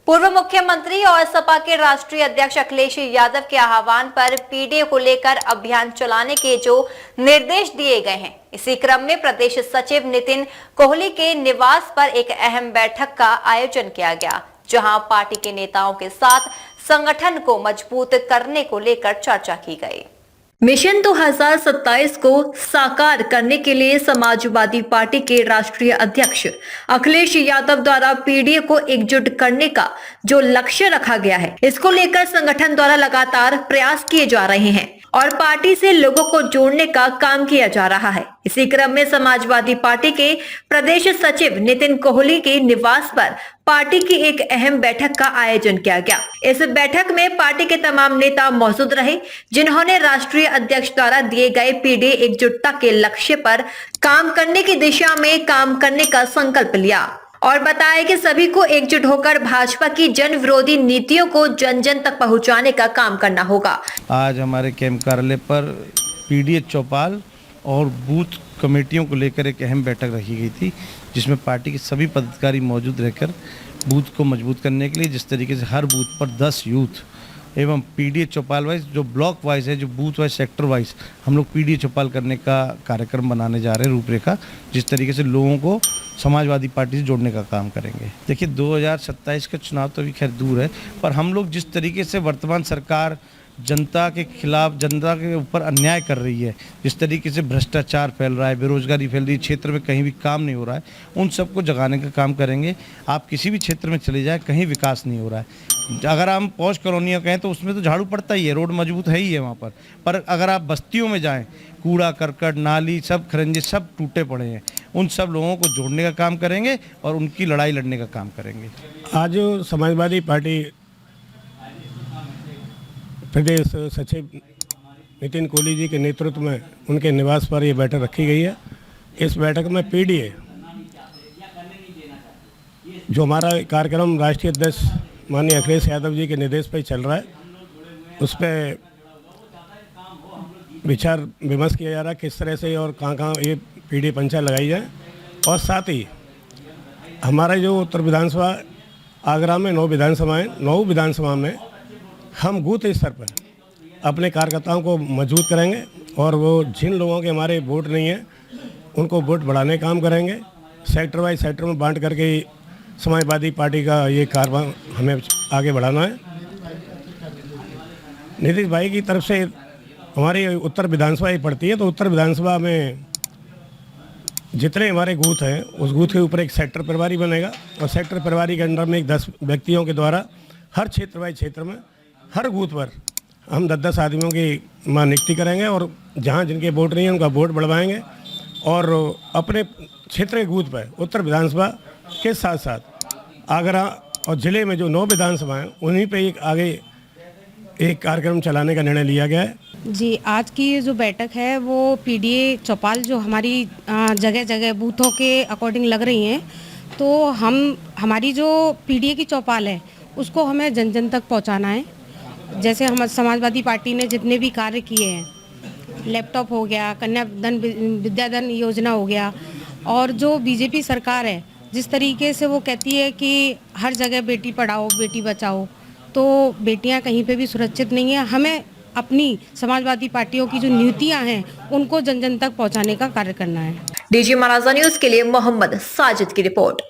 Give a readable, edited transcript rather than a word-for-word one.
पूर्व मुख्यमंत्री और सपा के राष्ट्रीय अध्यक्ष अखिलेश यादव के आह्वान पर पीडीए को लेकर अभियान चलाने के जो निर्देश दिए गए हैं, इसी क्रम में प्रदेश सचिव नितिन कोहली के निवास पर एक अहम बैठक का आयोजन किया गया, जहां पार्टी के नेताओं के साथ संगठन को मजबूत करने को लेकर चर्चा की गई। मिशन 2027 को साकार करने के लिए समाजवादी पार्टी के राष्ट्रीय अध्यक्ष अखिलेश यादव द्वारा पीडीए को एकजुट करने का जो लक्ष्य रखा गया है, इसको लेकर संगठन द्वारा लगातार प्रयास किए जा रहे हैं और पार्टी से लोगों को जोड़ने का काम किया जा रहा है। इसी क्रम में समाजवादी पार्टी के प्रदेश सचिव नितिन कोहली के निवास पर पार्टी की एक अहम बैठक का आयोजन किया गया। इस बैठक में पार्टी के तमाम नेता मौजूद रहे, जिन्होंने राष्ट्रीय अध्यक्ष द्वारा दिए गए पीडीए एकजुटता के लक्ष्य पर काम करने की दिशा में काम करने का संकल्प लिया और बताया कि सभी को एकजुट होकर भाजपा की जन विरोधी नीतियों को जन जन तक पहुंचाने का काम करना होगा। आज हमारे कैंप कार्यालय पर पीडीए चौपाल और बूथ कमेटियों को लेकर एक अहम बैठक रखी गई थी, जिसमें पार्टी के सभी पदाधिकारी मौजूद रहकर बूथ को मजबूत करने के लिए जिस तरीके से हर बूथ पर 10 यूथ एवं पीडीए चौपाल वाइज, जो ब्लॉक वाइज है, जो बूथ वाइज, सेक्टर वाइज हम लोग पीडीए चौपाल करने का कार्यक्रम बनाने जा रहे हैं, रूपरेखा, जिस तरीके से लोगों को समाजवादी पार्टी से जोड़ने का काम करेंगे। देखिए 2027 का चुनाव तो अभी खैर दूर है, पर हम लोग जिस तरीके से वर्तमान सरकार जनता के खिलाफ, जनता के ऊपर अन्याय कर रही है, जिस तरीके से भ्रष्टाचार फैल रहा है, बेरोजगारी फैल रही है, क्षेत्र में कहीं भी काम नहीं हो रहा है, उन सबको जगाने का काम करेंगे। आप किसी भी क्षेत्र में चले जाएं, कहीं विकास नहीं हो रहा है। अगर हम पौष कॉलोनियाँ कहें तो उसमें तो झाड़ू पड़ता ही है, रोड मजबूत है ही है वहाँ पर अगर आप बस्तियों में जाएँ, कूड़ा करकट, नाली, सब खरंजे सब टूटे पड़े हैं। उन सब लोगों को जोड़ने का काम करेंगे और उनकी लड़ाई लड़ने का काम करेंगे। आज समाजवादी पार्टी प्रदेश सचिव नितिन कोहली जी के नेतृत्व में उनके निवास पर ये बैठक रखी गई है। इस बैठक में पीडीए, जो हमारा कार्यक्रम राष्ट्रीय अध्यक्ष माननीय अखिलेश यादव जी के निर्देश पर चल रहा है, उस पर विचार विमर्श किया जा रहा है किस तरह से और कहाँ ये पीडीए पंचायत लगाई जाए। और साथ ही हमारा जो उत्तर विधानसभा आगरा में 9 विधानसभाएँ, 9 विधानसभा में हम बूथ स्तर पर अपने कार्यकर्ताओं को मजबूत करेंगे और वो जिन लोगों के हमारे वोट नहीं है उनको वोट बढ़ाने का काम करेंगे। सेक्टर वाइज सेक्टर में बांट करके समाजवादी पार्टी का ये कारभार हमें आगे बढ़ाना है। नीतीश भाई की तरफ से हमारी उत्तर विधानसभा ही पड़ती है, तो उत्तर विधानसभा में जितने हमारे बूथ हैं उस बूथ के ऊपर एक सेक्टर प्रभारी बनेगा और सेक्टर प्रभारी के अंडर में एक 10 व्यक्तियों के द्वारा हर क्षेत्र वाइज क्षेत्र में हर बूथ पर हम 10-10 आदमियों की नियुक्ति करेंगे और जहां जिनके वोट नहीं है उनका वोट बढ़वाएंगे और अपने क्षेत्र के बूथ पर उत्तर विधानसभा के साथ साथ आगरा और ज़िले में जो 9 विधानसभा हैं उन्हीं पे एक आगे एक कार्यक्रम चलाने का निर्णय लिया गया है। जी, आज की जो बैठक है वो पीडीए चौपाल जो हमारी जगह जगह बूथों के अकॉर्डिंग लग रही हैं, तो हमारी जो पीडीए की चौपाल है उसको हमें जन जन तक पहुंचाना है। जैसे हम समाजवादी पार्टी ने जितने भी कार्य किए हैं, लैपटॉप हो गया, कन्याधन विद्याधन योजना हो गया, और जो बीजेपी सरकार है जिस तरीके से वो कहती है कि हर जगह बेटी पढ़ाओ बेटी बचाओ, तो बेटियां कहीं पे भी सुरक्षित नहीं है। हमें अपनी समाजवादी पार्टियों की जो नीतियां हैं उनको जन जन तक पहुंचाने का कार्य करना है। डीजी महाराजा न्यूज के लिए मोहम्मद साजिद की रिपोर्ट।